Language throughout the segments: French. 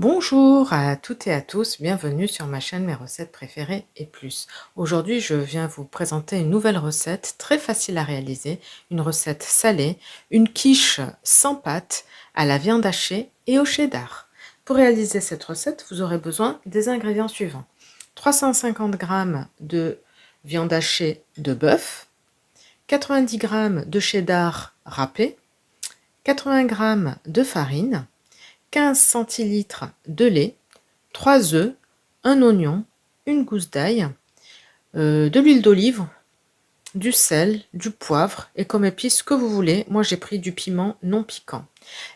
Bonjour à toutes et à tous, bienvenue sur ma chaîne Mes recettes préférées et plus. Aujourd'hui, je viens vous présenter une nouvelle recette très facile à réaliser, une recette salée, une quiche sans pâte à la viande hachée et au cheddar. Pour réaliser cette recette, vous aurez besoin des ingrédients suivants. 350 g de viande hachée de bœuf, 90 g de cheddar râpé, 80 g de farine, 15 centilitres de lait, 3 œufs, un oignon, une gousse d'ail, de l'huile d'olive, du sel, du poivre et comme épice que vous voulez. Moi j'ai pris du piment non piquant.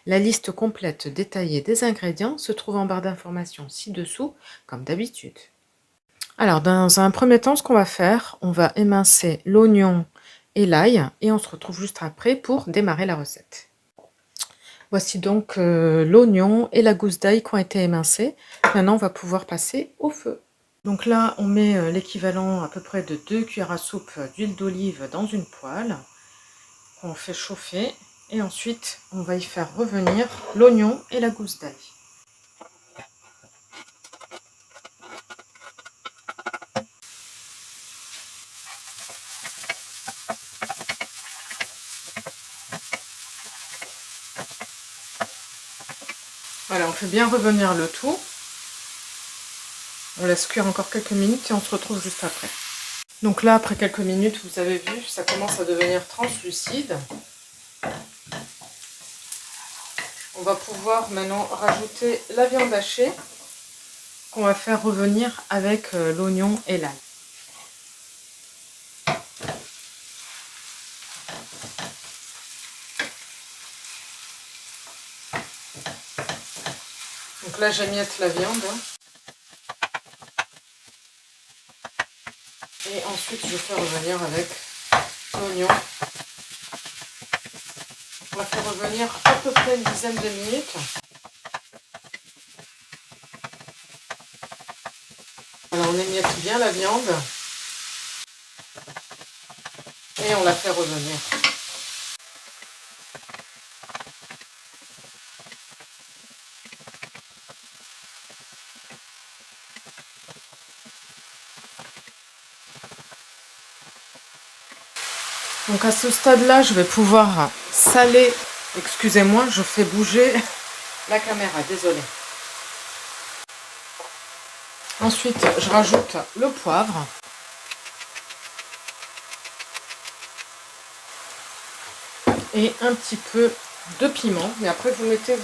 La liste complète détaillée des ingrédients se trouve en barre d'informations ci-dessous comme d'habitude. Alors dans un premier temps, ce qu'on va faire, on va émincer l'oignon et l'ail et on se retrouve juste après pour démarrer la recette. Voici donc l'oignon et la gousse d'ail qui ont été émincés. Maintenant, on va pouvoir passer au feu. Donc là, on met l'équivalent à peu près de 2 cuillères à soupe d'huile d'olive dans une poêle qu'on fait chauffer. Et ensuite, on va y faire revenir l'oignon et la gousse d'ail. Voilà, on fait bien revenir le tout. On laisse cuire encore quelques minutes et on se retrouve juste après. Donc là, après quelques minutes, vous avez vu, ça commence à devenir translucide. On va pouvoir maintenant rajouter la viande hachée qu'on va faire revenir avec l'oignon et l'ail. Donc là, j'émiette la viande. Et ensuite, je fais revenir avec l'oignon. On va faire revenir à peu près une dizaine de minutes. Alors, on émiette bien la viande. Et on la fait revenir. Donc à ce stade-là, je vais pouvoir saler. Excusez-moi, je fais bouger la caméra, désolée. Ensuite, je rajoute le poivre. Et un petit peu de piment. Mais après, vous mettez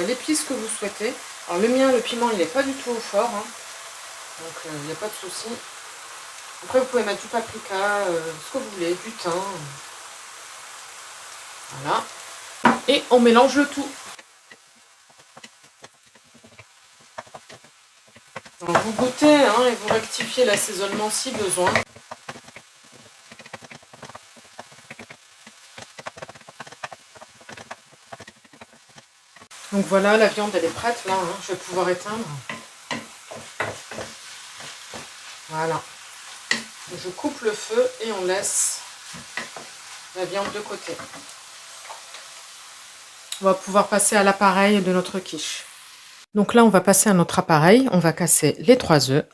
l'épice que vous souhaitez. Alors le mien, le piment, il n'est pas du tout fort. Hein. Donc il n'y a pas de souci. Après, vous pouvez mettre du paprika, ce que vous voulez, du thym. Voilà. Et on mélange le tout. Donc vous goûtez hein, et vous rectifiez l'assaisonnement si besoin. Donc voilà, la viande elle est prête là. Hein. Je vais pouvoir éteindre. Voilà. Je coupe le feu et on laisse la viande de côté. On va pouvoir passer à l'appareil de notre quiche. Donc là, on va passer à notre appareil. On va casser les 3 œufs.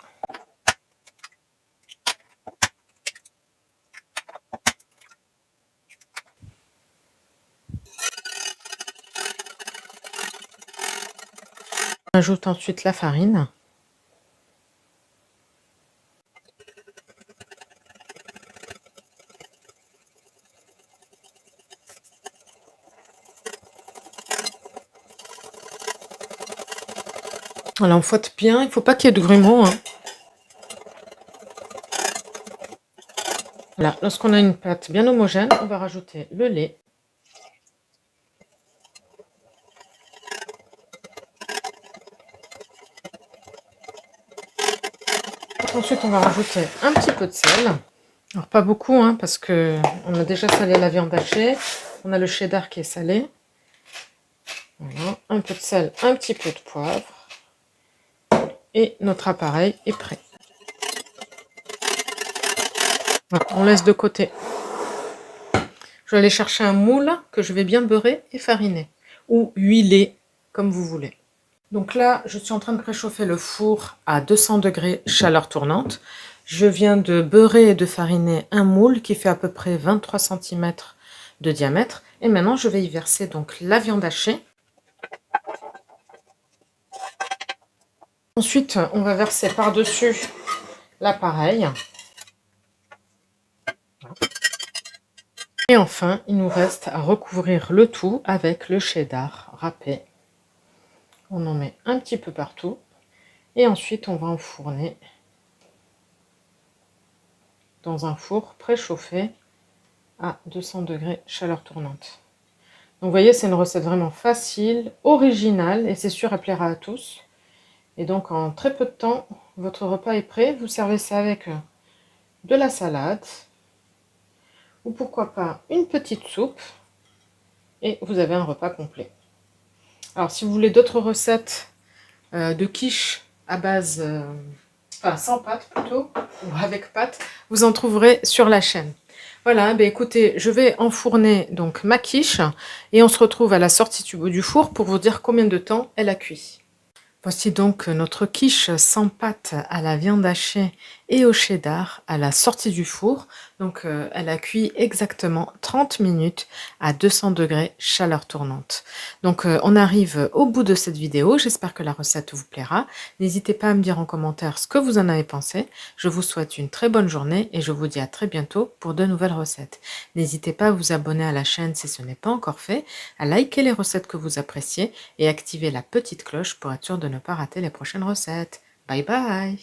On ajoute ensuite la farine. Voilà, on fouette bien. Il ne faut pas qu'il y ait de grumeaux. Hein. Voilà, lorsqu'on a une pâte bien homogène, on va rajouter le lait. Ensuite, on va rajouter un petit peu de sel. Alors, pas beaucoup, hein, parce qu'on a déjà salé la viande hachée. On a le cheddar qui est salé. Voilà, un peu de sel, un petit peu de poivre. Et notre appareil est prêt. Voilà, on laisse de côté. Je vais aller chercher un moule que je vais bien beurrer et fariner. Ou huiler, comme vous voulez. Donc là, je suis en train de préchauffer le four à 200 degrés chaleur tournante. Je viens de beurrer et de fariner un moule qui fait à peu près 23 cm de diamètre. Et maintenant, je vais y verser donc la viande hachée. Ensuite, on va verser par-dessus l'appareil. Et enfin, il nous reste à recouvrir le tout avec le cheddar râpé. On en met un petit peu partout. Et ensuite, on va enfourner dans un four préchauffé à 200 degrés chaleur tournante. Donc vous voyez, c'est une recette vraiment facile, originale, et c'est sûr, elle plaira à tous. Et donc en très peu de temps, votre repas est prêt. Vous servez ça avec de la salade, ou pourquoi pas une petite soupe, et vous avez un repas complet. Alors si vous voulez d'autres recettes de quiche à base, enfin sans pâte plutôt, ou avec pâte, vous en trouverez sur la chaîne. Voilà, ben écoutez, je vais enfourner donc ma quiche et on se retrouve à la sortie du four pour vous dire combien de temps elle a cuit. Voici donc notre quiche sans pâte à la viande hachée et au cheddar à la sortie du four. Donc elle a cuit exactement 30 minutes à 200 degrés chaleur tournante. Donc on arrive au bout de cette vidéo. J'espère que la recette vous plaira. N'hésitez pas à me dire en commentaire ce que vous en avez pensé. Je vous souhaite une très bonne journée et je vous dis à très bientôt pour de nouvelles recettes. N'hésitez pas à vous abonner à la chaîne si ce n'est pas encore fait, à liker les recettes que vous appréciez et activer la petite cloche pour être sûr de ne pas rater les prochaines recettes. Bye bye!